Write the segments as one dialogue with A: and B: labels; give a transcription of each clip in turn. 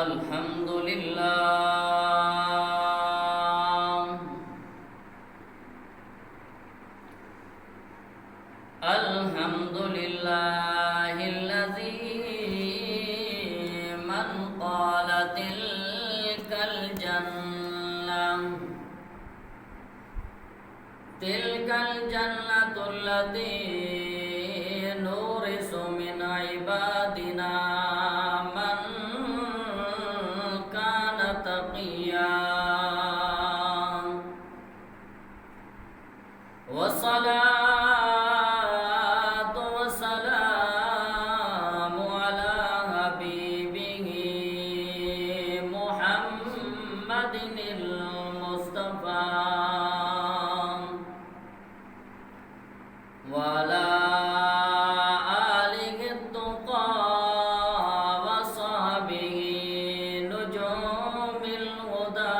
A: الحمد للہ الحمد للہ الذی من قال تلک الجنة التي نورث من عبادنا من كان تقيا والصلاة والسلام على حبيبه محمد المصطفى وعلى آله التقى وصحبه نجوم الهدى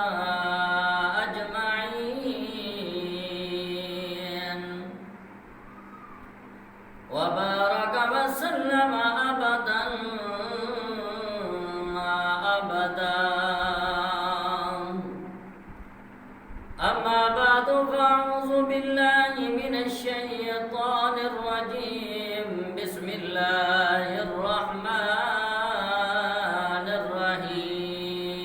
A: أجمعين وبارك وسلم أبدا أما بعد فأعوذ بالله من الشيطان الرجيم بسم الله الرحمن الرحيم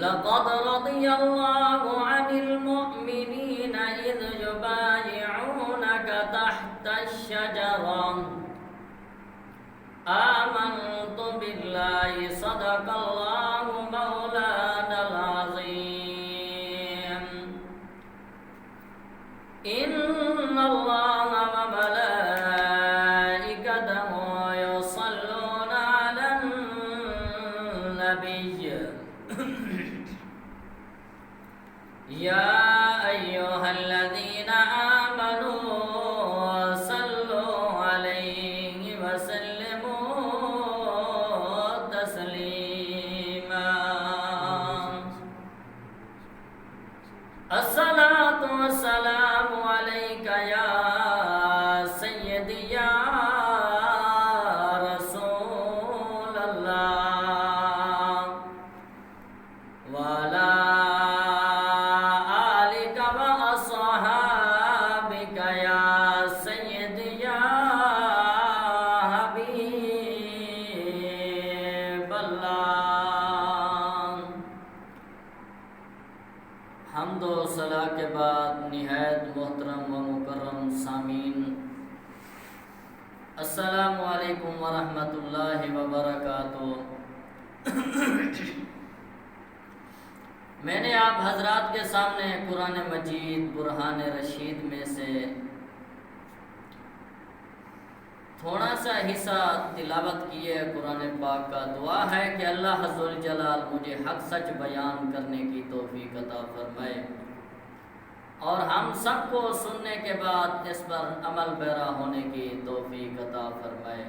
A: لقد رضي الله عن المؤمنين إذ يبايعونك تحت الشجرة آمنت بالله صدق الله مولانا العظيم إن الله وملائكته يصلون على النبي يا أيها الذين آمنوا صلوا عليه وسلموا تسليما الصلاة والسلام عليك يا سيدي يا رسول الله وعلى آلك وأصحابك يا سيدي يا حبيب الله حمد و صلاح کے بعد نہایت محترم و مکرم سامعین، السلام علیکم ورحمۃ اللہ وبرکاتہ۔ میں نے آپ حضرات کے سامنے قرآن مجید برہان رشید میں سے تھوڑا سا حصہ تلاوت کی ہے قرآن پاک کا۔ دعا ہے کہ اللہ عز و جلال مجھے حق سچ بیان کرنے کی توفیق عطا فرمائے اور ہم سب کو سننے کے بعد اس پر عمل پیرا ہونے کی توفیق عطا فرمائے۔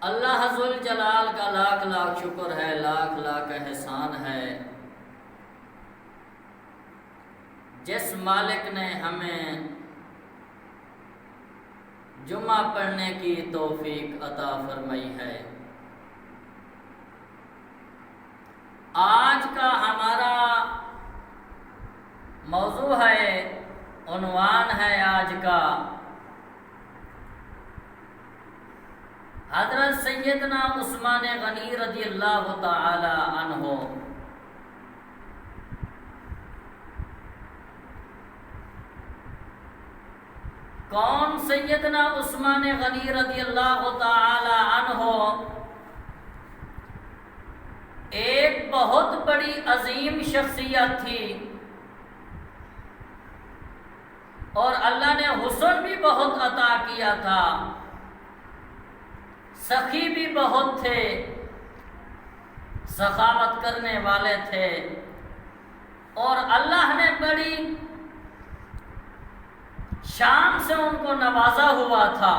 A: اللہ عز و جلال کا لاکھ لاکھ شکر ہے، لاکھ لاکھ احسان ہے، جس مالک نے ہمیں جمعہ پڑھنے کی توفیق عطا فرمائی ہے۔ آج کا ہمارا موضوع ہے، عنوان ہے آج کا حضرت سیدنا عثمان غنی رضی اللہ تعالی عنہ۔ کون سیدنا عثمان غنی رضی اللہ تعالی عنہ؟ ایک بہت بڑی عظیم شخصیت تھی اور اللہ نے حسن بھی بہت عطا کیا تھا، سخی بھی بہت تھے، سخاوت کرنے والے تھے، اور اللہ نے بڑی شان سے ان کو نوازا ہوا تھا،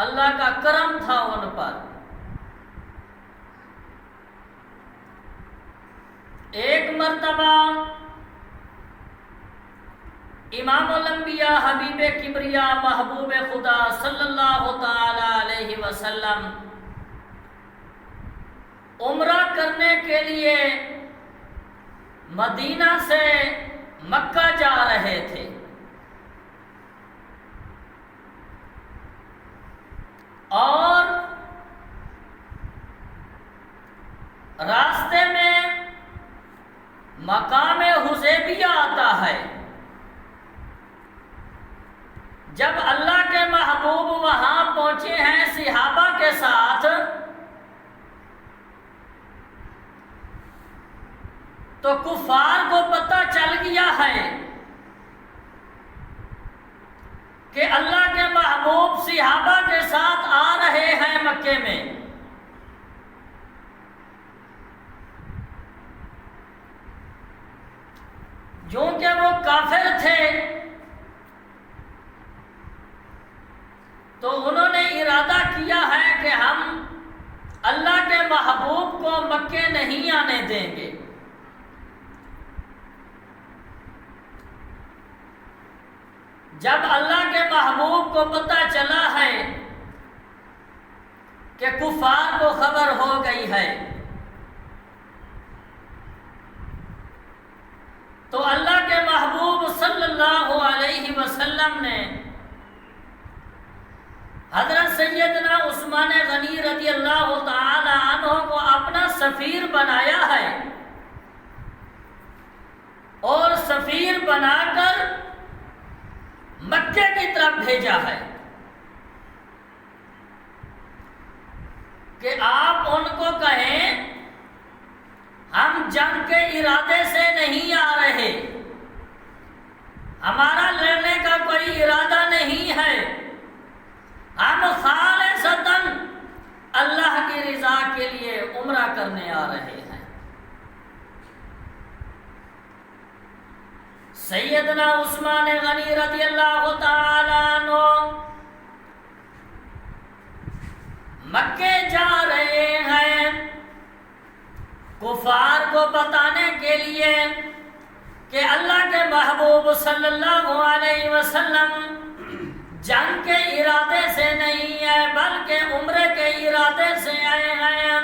A: اللہ کا کرم تھا ان پر۔ ایک مرتبہ امام الانبیاء حبیب کبریا محبوب خدا صلی اللہ تعالی علیہ وسلم عمرہ کرنے کے لیے مدینہ سے مکہ جا رہے تھے، اور راستے میں مقام حدیبیہ آتا ہے۔ جب اللہ کے محبوب وہاں پہنچے ہیں صحابہ کے ساتھ، تو کفار کو پتہ چل گیا ہے کہ اللہ کے محبوب صحابہ کے ساتھ آ رہے ہیں مکے میں۔ کیونکہ وہ کافر تھے تو انہوں نے ارادہ کیا ہے کہ ہم اللہ کے محبوب کو مکے نہیں آنے دیں گے۔ جب اللہ کے محبوب کو پتہ چلا ہے کہ کفار کو خبر ہو گئی ہے، تو اللہ کے محبوب صلی اللہ علیہ وسلم نے حضرت سیدنا عثمان غنی رضی اللہ تعالی عنہ کو اپنا سفیر بنایا ہے، اور سفیر بنا کر مکے کی طرف بھیجا ہے کہ آپ ان کو کہیں ہم جنگ کے ارادے سے نہیں آ رہے، ہمارا لڑنے کا کوئی ارادہ نہیں ہے، ہم خالصتاً اللہ کی رضا کے لیے عمرہ کرنے آ رہے ہیں۔ سیدنا عثمان غنی رضی اللہ تعالی عنہ مکے جا رہے ہیں کفار کو بتانے کے لیے کہ اللہ کے محبوب صلی اللہ علیہ وسلم جنگ کے ارادے سے نہیں ہے بلکہ عمرے کے ارادے سے آئے ہیں۔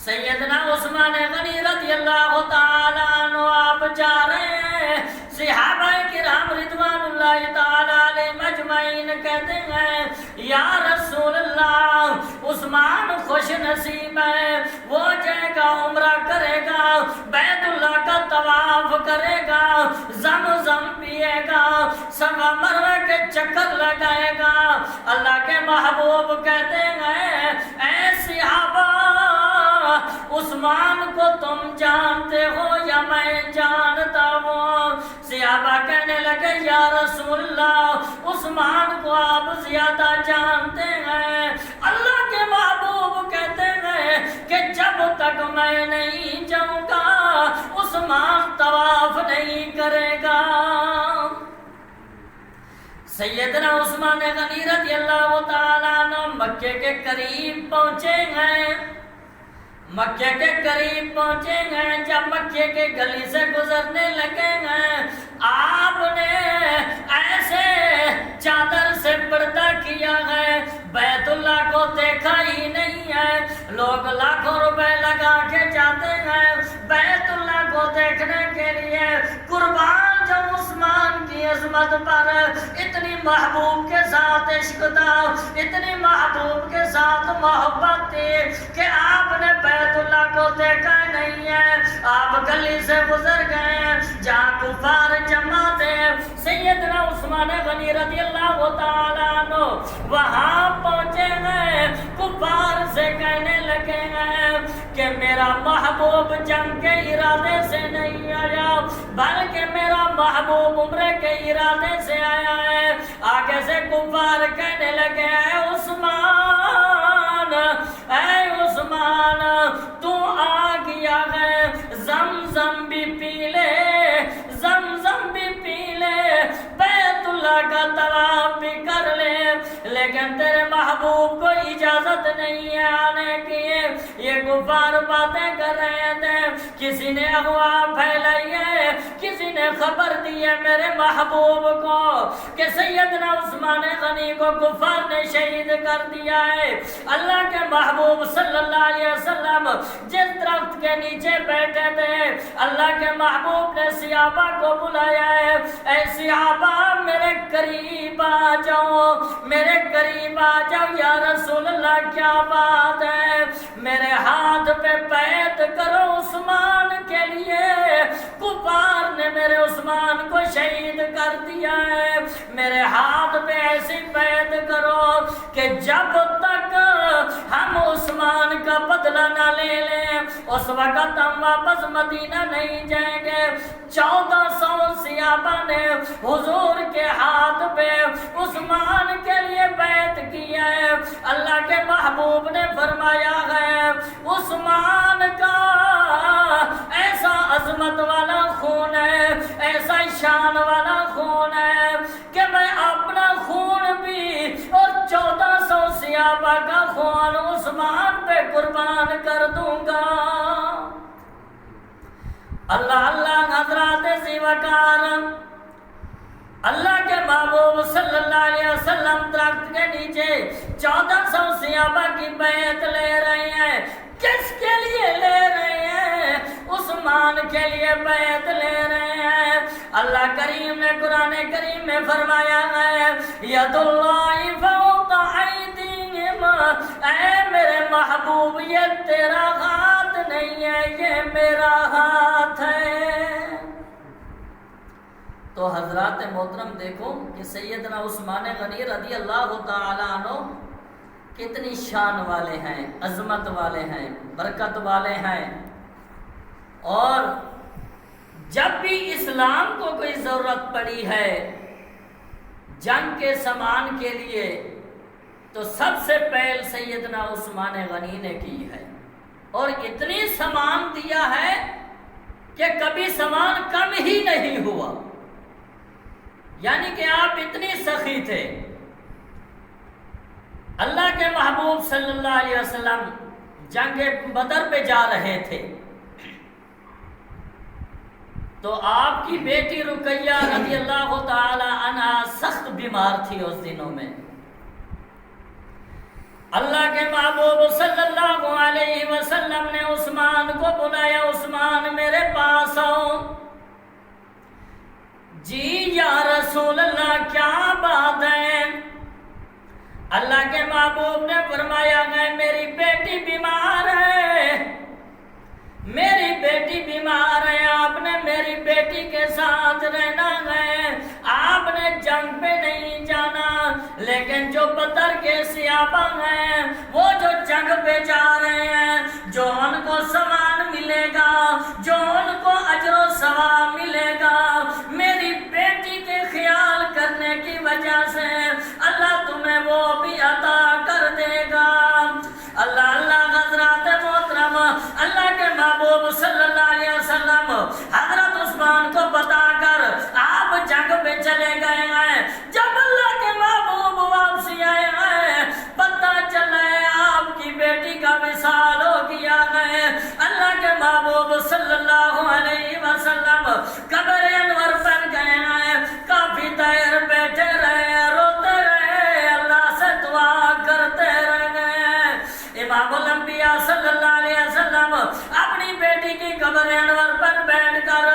A: سیدنا عثمان غنی رضی اللہ تعالی عنہ آپ جا رہے ہیں، صحابہ کرام رضوان اللہ تعالی علیہم اجمعین کہتے ہیں یا رسول اللہ عثمان خوش نصیب ہے، وہ جائے گا عمرہ کرے گا، بیت اللہ کا طواف کرے گا، زمزم پیے گا، صفا مروہ کے چکر لگائے گا۔ اللہ کے محبوب کہتے ہیں اے صحابہ، عثمان کو تم جانتے ہو یا میں جانتا ہوں؟ صحابہ کہنے لگے یا رسول اللہ عثمان کو آپ زیادہ جانتے ہیں۔ اللہ کے محبوب کہتے ہیں کہ جب تک میں نہیں جاؤں گا عثمان طواف نہیں کرے گا۔ سیدنا عثمان غنی رضی اللہ تعالیٰ عنہ مکے کے قریب پہنچے ہیں، مکے کے قریب پہنچے ہیں، جب مکے کے گلی سے گزرنے لگے ہیں، آپ نے ایسے چادر سے پردہ کیا ہے، بیت اللہ کو دیکھا ہی نہیں ہے۔ لوگ لاکھوں روپے لگا کے جاتے ہیں بیت اللہ کو دیکھنے کے لیے، قربان جو عثمان کی عظمت پر اتنی محبوب کے ساتھ عشق تھا، اتنی محبوب کے ساتھ محبت تھی کہ آپ نے بیت اللہ کو دیکھا نہیں ہے۔ آپ گلی سے گزر گئے جہاں کفار جمع تھے، سیدنا عثمان غنی رضی اللہ تعالیٰ عنہ وہاں پہنچے ہیں، کفار سے کہنے لگے ہیں کہ میرا محبوب جنگ کے ارادے سے نہیں آیا بلکہ میرا محبوب عمرے کے ارادے سے آیا ہے۔ آگے سے کفار کہنے لگے اے عثمان تو آ گیا ہے، زمزم بھی پی لے، زمزم بھی پی لے، بیت اللہ کا طواف بھی کر لے، لیکن تیرے محبوب کو اجازت نہیں ہے آنے کی۔ یہ کفار باتیں کر رہے تھے، کسی نے افواہ پھیلائی ہے، کسی نے خبر دی ہے میرے محبوب کو کہ سیدنا عثمان غنی کو کفار نے شہید کر دیا ہے۔ اللہ کے محبوب صلی اللہ علیہ وسلم جس درخت کے نیچے بیٹھے تھے، اللہ کے محبوب نے صحابہ کو بلایا ہے، اے صحابہ میرے قریب آ جاؤ، میرے قریب آ جاؤ یا رسول اللہ کیا بات ہے؟ میرے ہاتھ پہ بیعت کرو عثمان کے لیے، کفار نے میرے عثمان کو شہید کر دیا ہے، میرے ہاتھ پہ ایسی بیعت کرو کہ جب تک ہم عثمان کا بدلہ نہ لے لیں اس وقت ہم واپس مدینہ نہیں جائیں گے۔ 1400 صحابہ نے حضور کے ہاتھ پہ عثمان کے لیے بیعت کی ہے۔ اللہ کے محبوب نے فرمایا ہے عثمان کا ایسا عظمت والا خون ہے، ایسا شان والا خون ہے کہ میں اپنا خون بھی اور 1400 صحابہ کا خون عثمان پہ قربان کر دوں گا۔ اللہ اللہ حضرات زیوکار، اللہ کے محبوب صلی اللہ علیہ وسلم درخت کے نیچے 1400 صحابہ کی بیعت لے رہے ہیں۔ کس کے لیے لے رہے ہیں؟ عثمان کے لیے بیعت لے رہے ہیں۔ اللہ کریم نے قرآن کریم میں فرمایا ہے ید اللہ فوق ایدیہم، اے میرے محبوب یہ تیرا ہاتھ نہیں ہے، یہ میرا ہاتھ ہے۔ تو حضرات محترم دیکھو کہ سیدنا عثمان غنی رضی اللہ تعالیٰ عنہ کتنی شان والے ہیں، عظمت والے ہیں، برکت والے ہیں، اور جب بھی اسلام کو کوئی ضرورت پڑی ہے جنگ کے سامان کے لیے تو سب سے پہل سیدنا عثمان غنی نے کی ہے، اور اتنی سامان دیا ہے کہ کبھی سامان کم ہی نہیں ہوا، یعنی کہ آپ اتنی سخی تھے۔ اللہ کے محبوب صلی اللہ علیہ وسلم جنگ بدر پہ جا رہے تھے تو آپ کی بیٹی رقیہ رضی اللہ تعالی عنہا سخت بیمار تھی اس دنوں میں۔ اللہ کے محبوب صلی اللہ علیہ وسلم نے عثمان کو بلایا، عثمان میرے پاس آؤ۔ جی یا رسول اللہ کیا بات ہے؟ اللہ کے محبوب نے فرمایا ہے میری بیٹی بیمار ہے، میری بیٹی بیمار ہے، آپ نے میری بیٹی کے ساتھ رہنا ہے، آپ نے جنگ پہ نہیں جانا، لیکن جو بدر کے صحابہ ہیں وہ جو جنگ پہ جا رہے ہیں، جو ان کو سامان ملے گا، جو ان کو اجر و ثواب ملے گا، میری بیٹی کے خیال کرنے کی وجہ سے اللہ تمہیں وہ بھی عطا کر دے گا۔ اللہ اللہ حضرات محترم، اللہ کے محبوب صلی اللہ علیہ وسلم حضرت عثمان کو بتا کر آپ جنگ پہ چلے گئے ہیں۔ جب اللہ کے محبوب واپسی آئے ہیں پتہ چلا ہے آپ کی بیٹی کا وصال ہو گیا ہے۔ اللہ کے محبوب صلی اللہ علیہ وسلم قبر انور پر گئے ہیں، کافی دیر بیٹھے رہے، روتے رہے، اللہ سے دعا کرتے رہے۔ امام الانبیاء صلی اللہ علیہ وسلم اپنی بیٹی کی قبر انور پر بیٹھ کر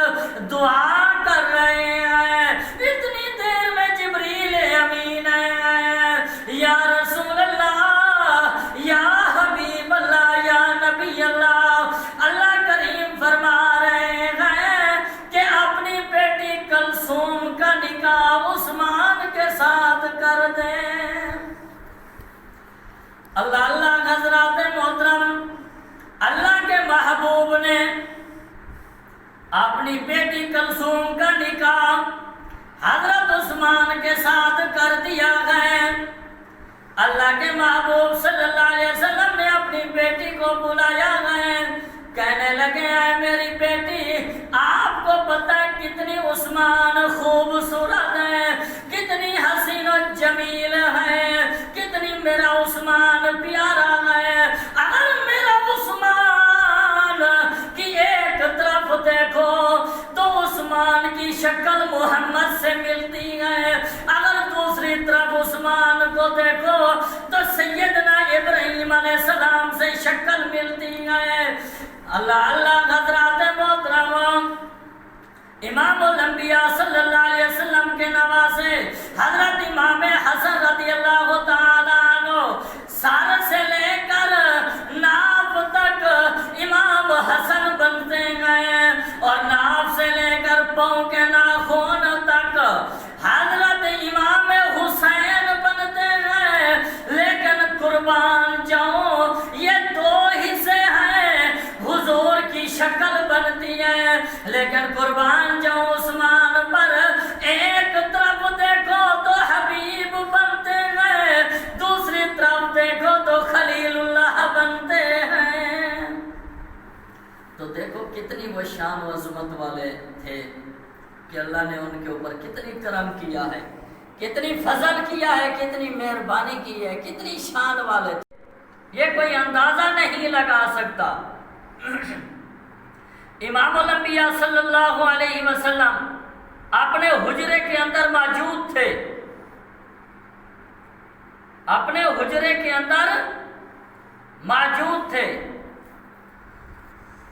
A: دعا کر رہے ہیں۔ اتنی دیر میں جبریل امین ہے، یا رسول اللہ، یا حبیب اللہ، یا نبی اللہ، اللہ کریم فرما رہے ہیں کہ اپنی بیٹی کلثوم کا نکاح عثمان کے ساتھ کر دیں۔ اللہ اللہ حضرات محترم، اللہ کے محبوب نے اپنی بیٹی کلثوم کا نکاح حضرت عثمان کے ساتھ کر دیا ہے۔ اللہ کے محبوب صلی اللہ علیہ وسلم نے اپنی بیٹی کو بلایا ہے، کہنے لگے ہیں میری بیٹی آپ کو پتہ ہے کتنی عثمان خوبصورت ہے، کتنی حسین و جمیل ہے، کتنی میرا عثمان پیارا ہے، اگر میرا عثمان کی ایک طرف دیکھو تو عثمان کی کی شکل محمد سے ملتی ہے، اگر دوسری طرف عثمان کو دیکھو تو سیدنا ابراہیم علیہ السلام سے شکل ملتی ہے۔ اللہ اللہ حضرات محترم، امام الانبیاء صلی اللہ علیہ وسلم کے نواسے حضرت امام حسن رضی اللہ تعالیٰ عنہ سر سے لے کر ناف تک امام حسن بنتے گئے، اور ناف سے لے کر پاؤں کے ناخن تک حضرت امام حسین بنتے گئے۔ لیکن قربان جاؤں یہ دو حصے ہیں، حضور کی شکل بنتی ہے، لیکن قربان جاؤں عثمان پر ایک طرف دیکھو تو حبیب بنتے ہیں، دوسری طرف دیکھو تو خلیل اللہ بنتے ہیں۔ تو دیکھو کتنی وہ شان و عظمت والے تھے کہ اللہ نے ان کے اوپر کتنی کرم کیا ہے، کتنی فضل کیا ہے، کتنی مہربانی کی ہے، کتنی شان والے تھے، یہ کوئی اندازہ نہیں لگا سکتا۔ امام الانبیاء صلی اللہ علیہ وسلم اپنے حجرے کے اندر موجود تھے، اپنے حجرے کے اندر موجود تھے،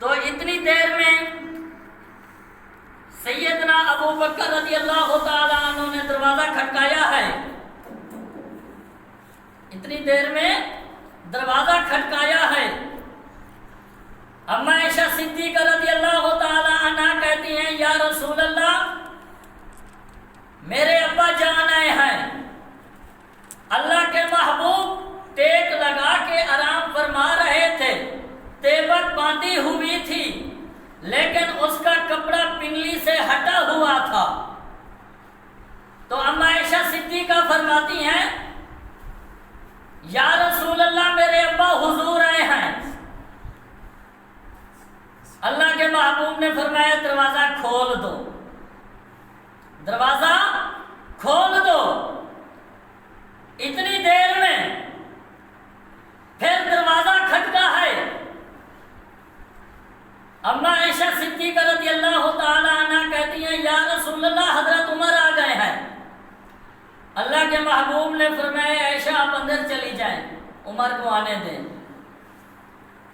A: تو اتنی دیر میں سیدنا ابو بکر رضی اللہ تعالیٰ عنہ نے دروازہ کھٹکایا ہے، اتنی دیر میں دروازہ کھٹکایا ہے۔ اما عائشہ صدیقہ رضی اللہ تعالی عنہ کہتی ہیں یا رسول اللہ میرے ابا جان آئے ہیں، اللہ کے محبوب ٹیک لگا کے آرام فرما رہے تھے، تیبت باندھی ہوئی تھی لیکن اس کا کپڑا پنڈلی سے ہٹا ہوا تھا۔ تو اما عائشہ صدیقہ فرماتی ہیں یا رسول اللہ میرے ابا حضور آئے ہیں۔ اللہ کے محبوب نے فرمایا دروازہ کھول دو، دروازہ کھول دو۔ اتنی دیر میں پھر دروازہ کھٹکا ہے، اما عائشہ صدیقہ رضی اللہ تعالی عنہ کہتی ہیں یا رسول اللہ حضرت عمر آ گئے ہیں۔ اللہ کے محبوب نے فرمایا عائشہ آپ اندر چلی جائیں، عمر کو آنے دیں۔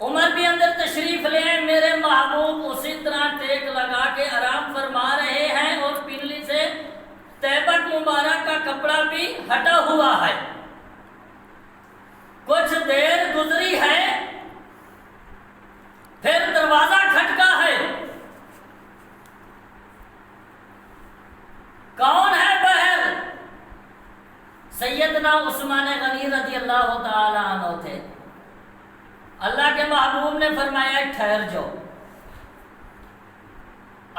A: عمر بھی اندر تشریف لے آئے، میرے محبوب اسی طرح ٹیک لگا کے آرام فرما رہے ہیں اور پنڈلی سے تیبت مبارک کا کپڑا بھی ہٹا ہوا ہے۔ کچھ دیر گزری ہے، پھر دروازہ کھٹکا ہے، کون ہے باہر؟ سیدنا عثمان غنی رضی اللہ تعالی عنہ تھے۔ اللہ کے محبوب نے فرمایا ٹھہر جاؤ۔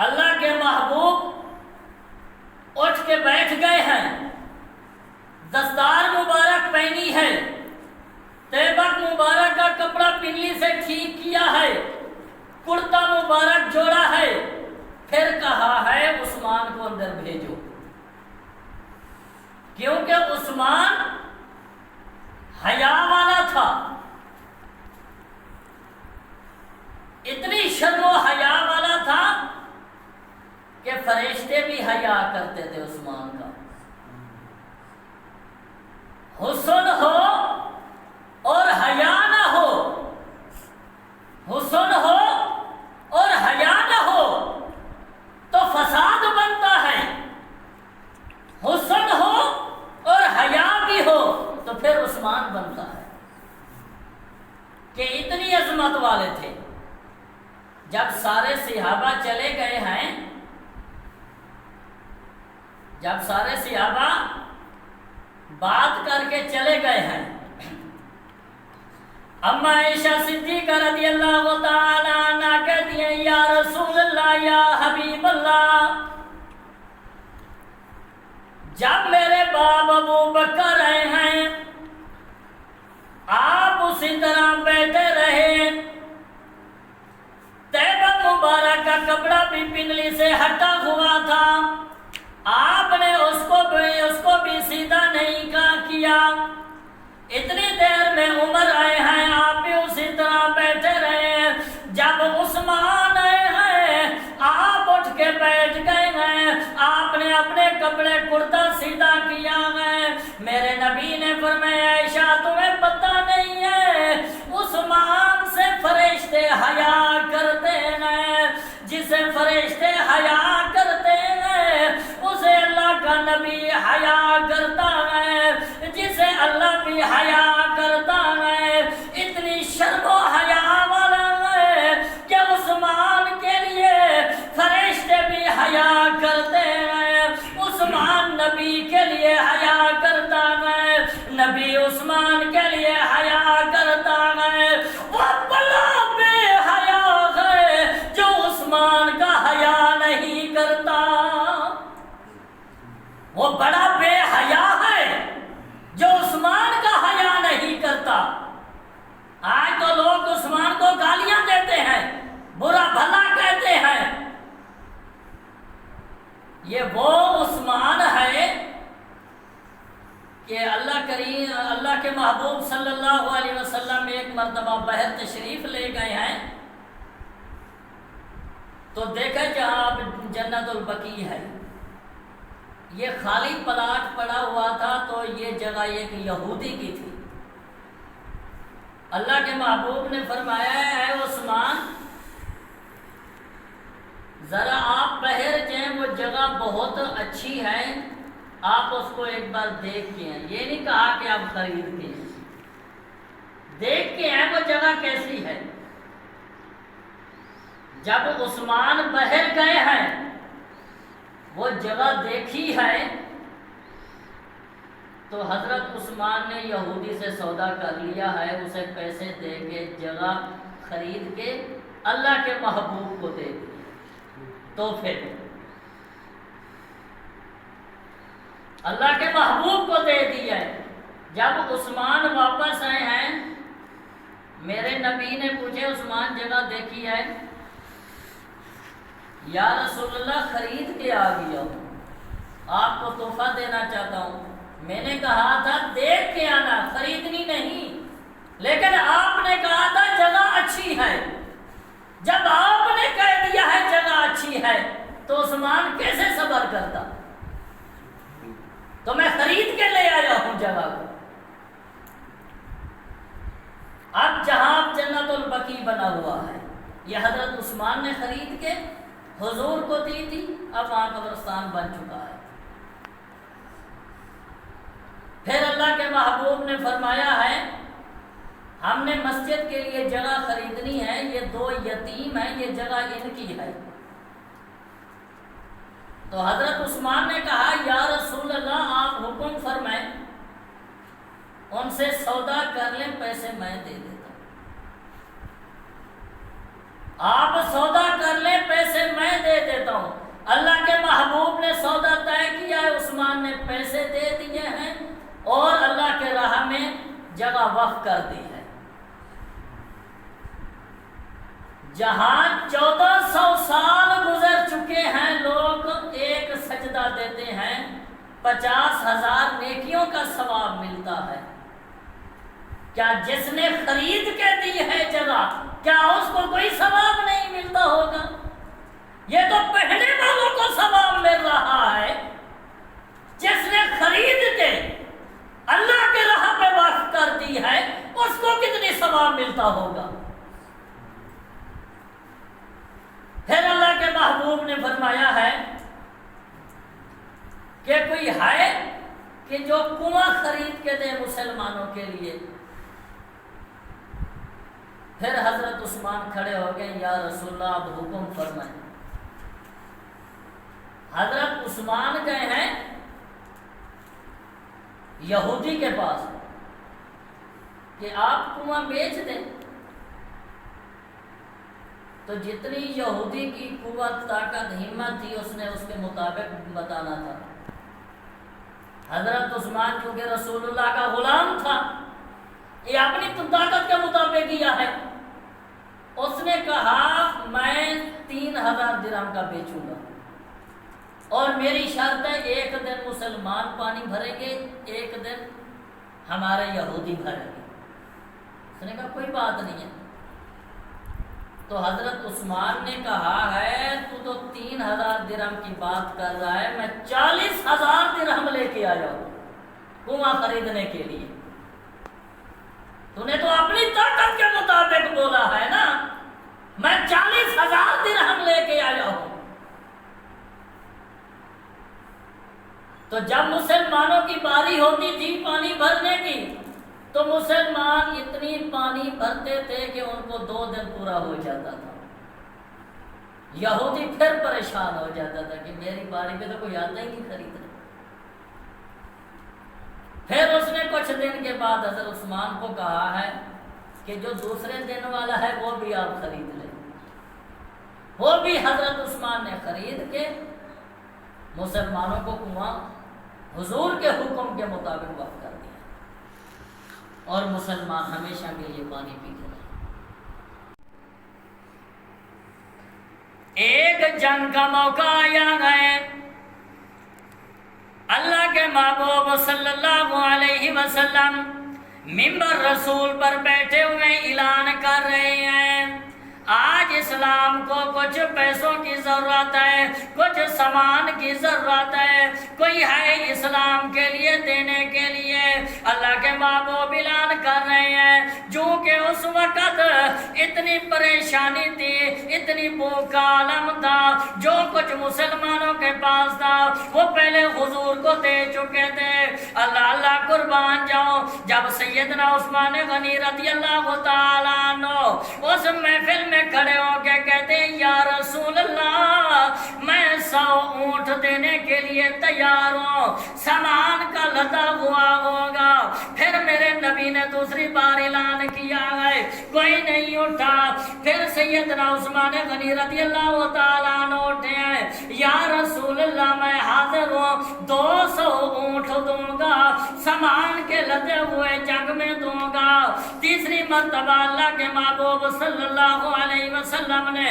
A: اللہ کے محبوب اٹھ کے بیٹھ گئے ہیں، دستار مبارک پہنی ہے، تیبت مبارک کا کپڑا پنڈلی سے ٹھیک کیا ہے، کرتا مبارک جوڑا ہے، پھر کہا ہے عثمان کو اندر بھیجو، کیونکہ عثمان حیا والا تھا، اتنی شرم و حیا والا تھا کہ فرشتے بھی حیا کرتے تھے عثمان کا۔ حسن ہو اور حیا نہ ہو، حسن ہو اور حیا نہ ہو تو فساد بنتا ہے، حسن ہو اور حیا بھی ہو تو پھر عثمان بنتا ہے، کہ اتنی عظمت والے تھے۔ جب سارے صحابہ چلے گئے ہیں، جب سارے صحابہ بات کر کے چلے گئے ہیں، اما عائشہ صدیقہ رضی اللہ تعالی عنہ کہتی ہیں یا رسول اللہ یا حبیب اللہ، جب میرے باپ ابو بکر آئے ہیں آپ اسی طرح بیٹھے رہے، تیبت مبارک کا کپڑا بھی پنڈلی سے ہٹا ہوا تھا، آپ نے اس کو بھی سیدھا نہیں کیا۔ اتنی دیر میں عمر آئے ہیں، آپ بھی اسی طرح بیٹھے رہے۔ جب عثمان آئے ہیں آپ اٹھ کے بیٹھ گئے ہیں، کپڑے کرتا سیدھا کیا ہے۔ میرے نبی نے فرمایا عائشہ تمہیں پتہ نہیں ہے عثمان سے فرشتے حیا کرتے ہیں، جسے فرشتے حیا کرتے ہیں اسے اللہ کا نبی حیا کرتا ہے، جسے اللہ بھی حیا کرتا ہے۔ اتنی شرم و حیا والا ہے کہ عثمان کے لیے فرشتے بھی حیا کرتے ہیں، عثمان نبی کے لیے حیا کرتا ہے، نبی عثمان کے لیے حیا کرتا ہے۔ وہ بلا بے حیا ہے جو عثمان کا حیا نہیں کرتا، وہ بڑا بے حیا ہے جو عثمان کا حیا نہیں کرتا۔ آج تو لوگ عثمان کو گالیاں دیتے ہیں، برا بھلا کہتے ہیں۔ یہ وہ عثمان ہے کہ اللہ کے محبوب صلی اللہ علیہ وسلم ایک مرتبہ بحر تشریف لے گئے ہیں تو دیکھا جہاں جنت البقیع ہے، یہ خالی پلاٹ پڑا ہوا تھا، تو یہ جگہ ایک یہودی کی تھی۔ اللہ کے محبوب نے فرمایا اے عثمان ذرا آپ بحر جائیں، وہ جگہ بہت اچھی ہے، آپ اس کو ایک بار دیکھ کے ہیں۔ یہ نہیں کہا کہ آپ خرید کے ہیں، دیکھ کے ہیں وہ جگہ کیسی ہے۔ جب عثمان بحر گئے ہیں وہ جگہ دیکھی ہے تو حضرت عثمان نے یہودی سے سودا کر لیا ہے، اسے پیسے دے کے جگہ خرید کے اللہ کے محبوب کو دے دی تحفے میں، اللہ کے محبوب کو دے دی ہے۔ جب عثمان واپس آئے ہیں میرے نبی نے پوچھے عثمان جگہ دیکھی ہے؟ یا رسول اللہ خرید کے آ گیا ہوں، آپ کو تحفہ دینا چاہتا ہوں۔ میں نے کہا تھا دیکھ کے آنا، خریدنی نہیں، لیکن آپ نے کہا تھا جگہ اچھی ہے۔ جب آپ نے کہہ دیا ہے جگہ اچھی ہے تو عثمان کیسے صبر کرتا؟ تو میں خرید کے لے آیا ہوں جگہ کو۔ اب جہاں جنت البقیع بنا ہوا ہے یہ حضرت عثمان نے خرید کے حضور کو دی تھی، اب وہاں قبرستان بن چکا ہے۔ پھر اللہ کے محبوب نے فرمایا ہے ہم نے مسجد کے لیے جگہ خریدنی ہے، یہ 2 یتیم ہیں، یہ جگہ ان کی ہے۔ تو حضرت عثمان نے کہا یا رسول اللہ آپ حکم فرمائیں، ان سے سودا کر لیں، پیسے میں دے دیتا ہوں۔ آپ سودا کر لیں، پیسے میں دے دیتا ہوں۔ اللہ کے محبوب نے سودا طے کیا ہے، عثمان نے پیسے دے دیے ہیں اور اللہ کے راہ میں جگہ وقف کر دی ہے۔ جہاں 1400 سال گزر چکے ہیں لوگ ایک سجدہ دیتے ہیں 50,000 نیکیوں کا ثواب ملتا ہے، کیا جس نے خرید کے دی ہے جگہ کیا اس کو کوئی ثواب نہیں ملتا ہوگا؟ یہ تو پہنے والوں کو ثواب مل رہا ہے، جس نے خرید کے اللہ کے راہ پہ وقف کر دی ہے اس کو کتنی ثواب ملتا ہوگا؟ پھر اللہ کے محبوب نے فرمایا ہے کہ کوئی ہے کہ جو کنواں خرید کے دے مسلمانوں کے لیے؟ پھر حضرت عثمان کھڑے ہو گئے یا رسول اللہ آپ حکم فرمائیں۔ حضرت عثمان گئے ہیں یہودی کے پاس کہ آپ کنواں بیچ دیں، تو جتنی یہودی کی قوت طاقت ہمت تھی اس نے اس کے مطابق بتانا تھا۔ حضرت عثمان چونکہ رسول اللہ کا غلام تھا، یہ اپنی طاقت کے مطابق کیا ہے، اس نے کہا میں 3000 درہم کا بیچوں گا اور میری شرط ہے ایک دن مسلمان پانی بھریں گے، ایک دن ہمارے یہودی بھریں گے۔ اس نے کہا کوئی بات نہیں ہے۔ تو حضرت عثمان نے کہا ہے تو 3,000 درہم کی بات کر رہا ہے، میں 40,000 درہم لے کے آیا ہوں کنواں خریدنے کے لیے۔ تو نے تو اپنی طاقت کے مطابق بولا ہے نا، میں 40,000 درہم لے کے آیا ہوں۔ تو جب مسلمانوں کی باری ہوتی تھی پانی بھرنے کی تو مسلمان اتنی پانی بھرتے تھے کہ ان کو 2 دن پورا ہو جاتا تھا۔ یہودی پھر پریشان ہو جاتا تھا کہ میری باری پہ تو کوئی آتا ہی نہیں خریدنا۔ پھر اس نے کچھ دن کے بعد حضرت عثمان کو کہا ہے کہ جو دوسرے دن والا ہے وہ بھی آپ خرید لیں۔ وہ بھی حضرت عثمان نے خرید کے مسلمانوں کو کنواں حضور کے حکم کے مطابق وقف کر دیا اور مسلمان ہمیشہ کے لیے پانی پیتے رہے۔ ایک جنگ کا موقع آیا ہے، اللہ کے محبوب صلی اللہ علیہ وسلم منبر رسول پر بیٹھے ہوئے اعلان کر رہے ہیں آج اسلام کو کچھ پیسوں کی ضرورت ہے، کچھ سامان کی ضرورت ہے، کوئی ہے اسلام کے لیے دینے کے لیے۔ اللہ کے محبوب اعلان کر رہے ہیں جو کہ اس وقت اتنی پریشانی تھی، اتنی بھوک کا عالم تھا، جو کچھ مسلمانوں کے پاس تھا وہ پہلے حضور کو دے چکے تھے۔ اللہ اللہ قربان جاؤ، جب سیدنا عثمان غنی رضی اللہ تعالیٰ عنہ اس محفل میں کھڑے ہو کے کہتے ہیں یا رسول اللہ میں 100 اونٹ دینے کے لیے تیار ہوں، سامان کا لدا ہوا ہوگا۔ پھر میرے نبی نے دوسری بار اعلان کیا ہے، کوئی نہیں اٹھا۔ پھر سیدنا عثمان غنی رضی اللہ تعالیٰ عنہ اٹھے ہیں، یا رسول اللہ میں حاضر ہوں، 200 اونٹ دوں گا، سامان کے لدے ہوئے جنگ میں دوں گا۔ تیسری مرتبہ اللہ کے محبوب صلی اللہ علیہ وسلم نے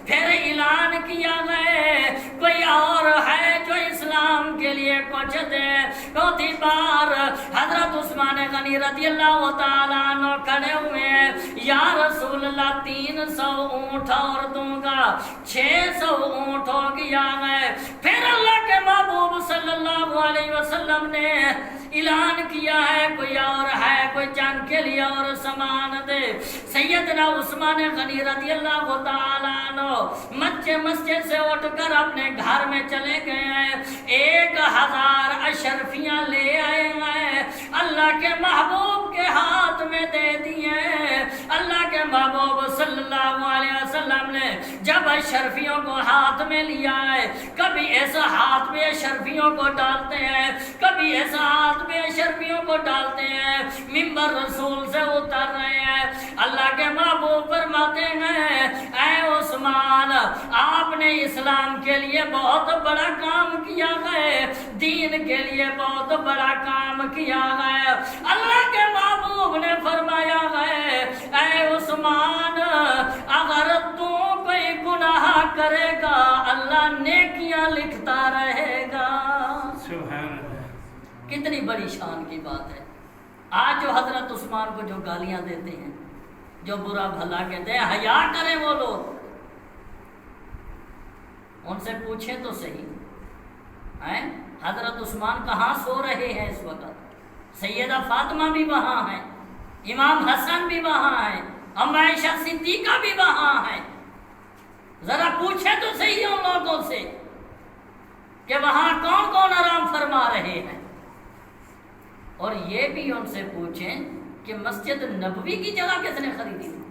A: پھر اعلان کیا ہے کوئی اور ہے جو اسلام کے لیے کچھ دے۔ چوتھی بار حضرت عثمان غنی رضی اللہ تعالیٰ عنہ کھڑے ہوئے ہیں، یا رسول اللہ 300 اونٹ اور دوں گا، 600 اونٹ ہو گیا ہے۔ پھر اللہ کے محبوب صلی اللہ علیہ وسلم نے اعلان کیا ہے کوئی اور ہے کوئی جنگ کے لیے اور سامان دے۔ سیدنا عثمان غنی رضی اللہ تعالیٰ عنہ مسجد سے اٹھ کر اپنے گھر میں چلے گئے ہیں، 1000 اشرفیاں لے آئے ہیں، اللہ کے محبوب کے ہاتھ میں دے دیے۔ اللہ کے محبوب صلی اللہ علیہ وسلم نے جب اشرفیوں کو ہاتھ میں لیا ہے، کبھی ایسا ہاتھ میں اشرفیوں کو ڈالتے ہیں، کبھی ایسا ہاتھ میں اشرفیوں کو ڈالتے ہیں، منبر رسول سے اتر رہے ہیں۔ اللہ کے محبوب فرماتے ہیں اے عثمان آپ نے اسلام کے لیے بہت بڑا کام کیا ہے، دین کے لیے بہت بڑا کام کیا ہے۔ اللہ کے محبوب نے فرمایا ہے اے عثمان اگر تو کوئی گناہ کرے گا اللہ نیکیاں لکھتا رہے گا۔ سبحان اللہ، کتنی بڑی شان کی بات ہے۔ آج جو حضرت عثمان کو جو گالیاں دیتے ہیں، جو برا بھلا کہتے ہیں، حیا کریں وہ لوگ، ان سے پوچھیں تو صحیح ہیں حضرت عثمان کہاں سو رہے ہیں اس وقت؟ سیدہ فاطمہ بھی وہاں ہیں، امام حسن بھی وہاں ہیں، ام عائشہ صدیقہ بھی وہاں ہیں۔ ذرا پوچھیں تو صحیح ان لوگوں سے کہ وہاں کون کون آرام فرما رہے ہیں، اور یہ بھی ان سے پوچھیں کہ مسجد نبوی کی جگہ کس نے خریدی تھی؟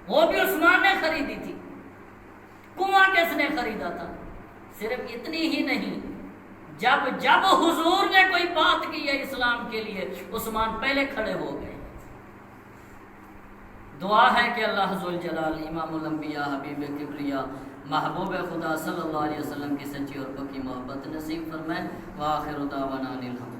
A: وہ بھی عثمان نے خریدی تھی۔ کنواں کس نے خریدا تھا؟ صرف اتنی ہی نہیں، جب حضور نے کوئی بات کی ہے اسلام کے لیے، عثمان پہلے کھڑے ہو گئے۔ دعا ہے کہ اللہ ذوالجلال امام الانبیاء حبیب کبریا محبوب خدا صلی اللہ علیہ وسلم کی سچی اور پکی محبت نصیب فرمائے۔ وآخر دعوانا الحمد